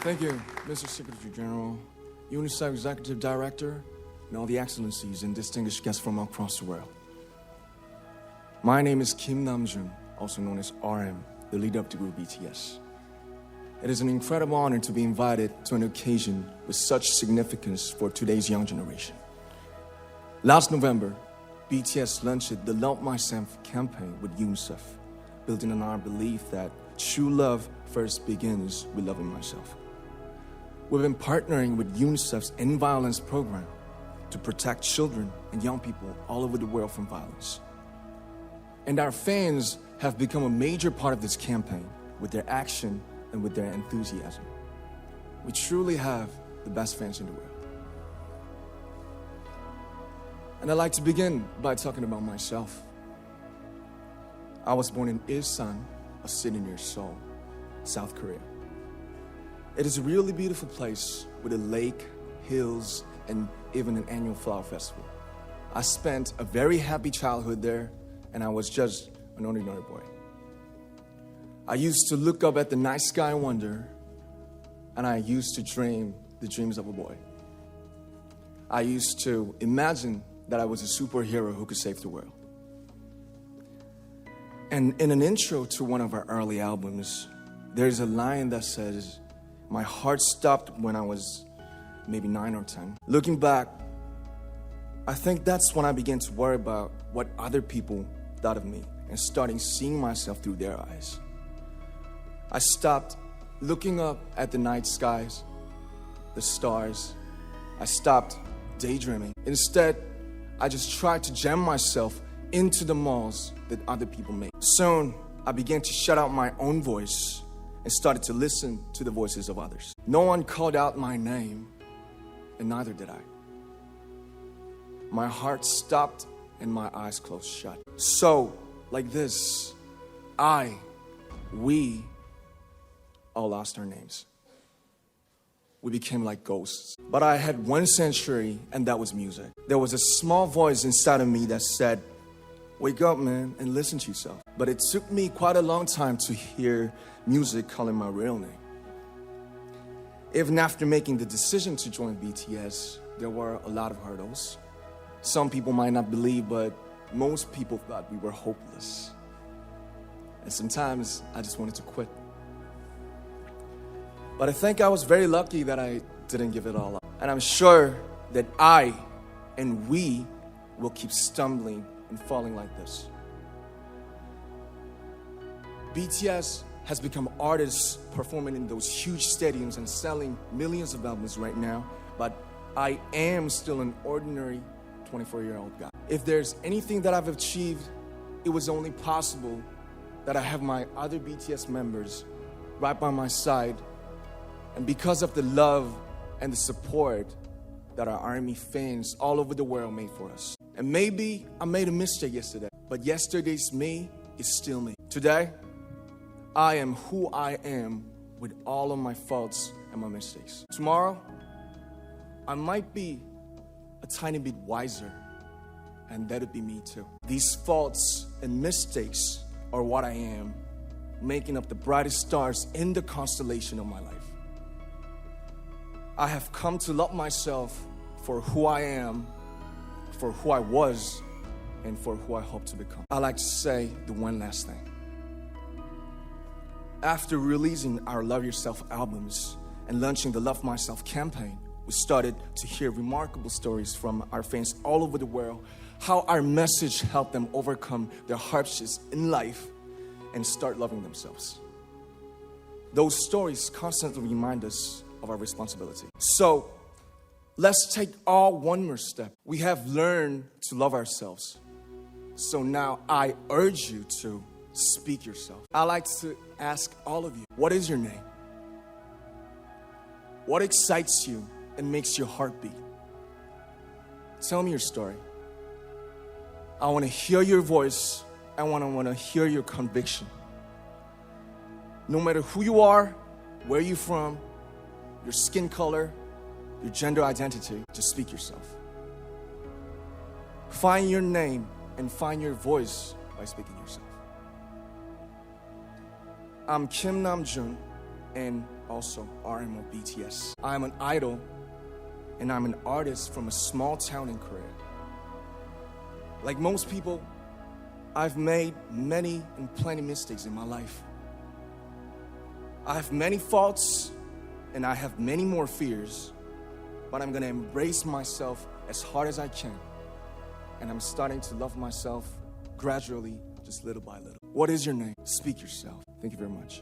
Thank you, Mr. Secretary General, UNICEF Executive Director, and all the excellencies and distinguished guests from across the world. My name is Nam-joon, also known as RM, the leader of the group BTS. It is an incredible honor to be invited to an occasion with such significance for today's young generation. Last November, BTS launched the Love Myself campaign with UNICEF, building on our belief that true love first begins with loving myself. We've been partnering with UNICEF's End Violence program to protect children and young people all over the world from violence. And our fans have become a major part of this campaign with their action and with their enthusiasm. We truly have the best fans in the world. And I'd like to begin by talking about myself. I was born in Ilsan, a city near Seoul, South Korea. It is a really beautiful place with a lake, hills, and even an annual flower festival. I spent a very happy childhood there, and I was just an ordinary boy. I used to look up at the night sky and wonder, and I used to dream the dreams of a boy. I used to imagine that I was a superhero who could save the world. And in an intro to one of our early albums, there's a line that says, "My heart stopped when I was maybe 9 or 10. Looking back, I think that's when I began to worry about what other people thought of me and starting seeing myself through their eyes. I stopped looking up at the night skies, the stars. I stopped daydreaming. Instead, I just tried to jam myself into the malls that other people make. Soon, I began to shut out my own voice and started to listen to the voices of others. No one called out my name, and neither did I. My heart stopped and my eyes closed shut. So, like this, we all lost our names. We became like ghosts. But I had one sanctuary, and that was music. There was a small voice inside of me that said, "Wake up, man, and listen to yourself." But it took me quite a long time to hear music calling my real name. Even after making the decision to join BTS, there were a lot of hurdles. Some people might not believe, but most people thought we were hopeless. And sometimes I just wanted to quit. But I think I was very lucky that I didn't give it all up. And I'm sure that I and we will keep stumbling and falling like this. BTS has become artists performing in those huge stadiums and selling millions of albums right now, but I am still an ordinary 24-year-old guy. If there's anything that I've achieved, it was only possible that I have my other BTS members right by my side, and because of the love and the support that our ARMY fans all over the world made for us. And maybe I made a mistake yesterday, but yesterday's me is still me. Today, I am who I am with all of my faults and my mistakes. Tomorrow, I might be a tiny bit wiser, and that'd be me too. These faults and mistakes are what I am, making up the brightest stars in the constellation of my life. I have come to love myself for who I am, for who I was, and for who I hope to become. I like to say the one last thing. After releasing our Love Yourself albums and launching the Love Myself campaign, we started to hear remarkable stories from our fans all over the world, how our message helped them overcome their hardships in life and start loving themselves. Those stories constantly remind us of our responsibility. So, let's take one more step. We have learned to love ourselves. So now I urge you to speak yourself. I like to ask all of you, what is your name? What excites you and makes your heart beat? Tell me your story. I want to hear your voice. I want to hear your conviction. No matter who you are, where you're from, your skin color, your gender identity, just speak yourself. Find your name and find your voice by speaking yourself. I'm Nam-joon, and also RM of BTS. I'm an idol and I'm an artist from a small town in Korea. Like most people, I've made many and plenty mistakes in my life. I have many faults and I have many more fears, but I'm gonna embrace myself as hard as I can. And I'm starting to love myself gradually, just little by little. What is your name? Speak yourself. Thank you very much.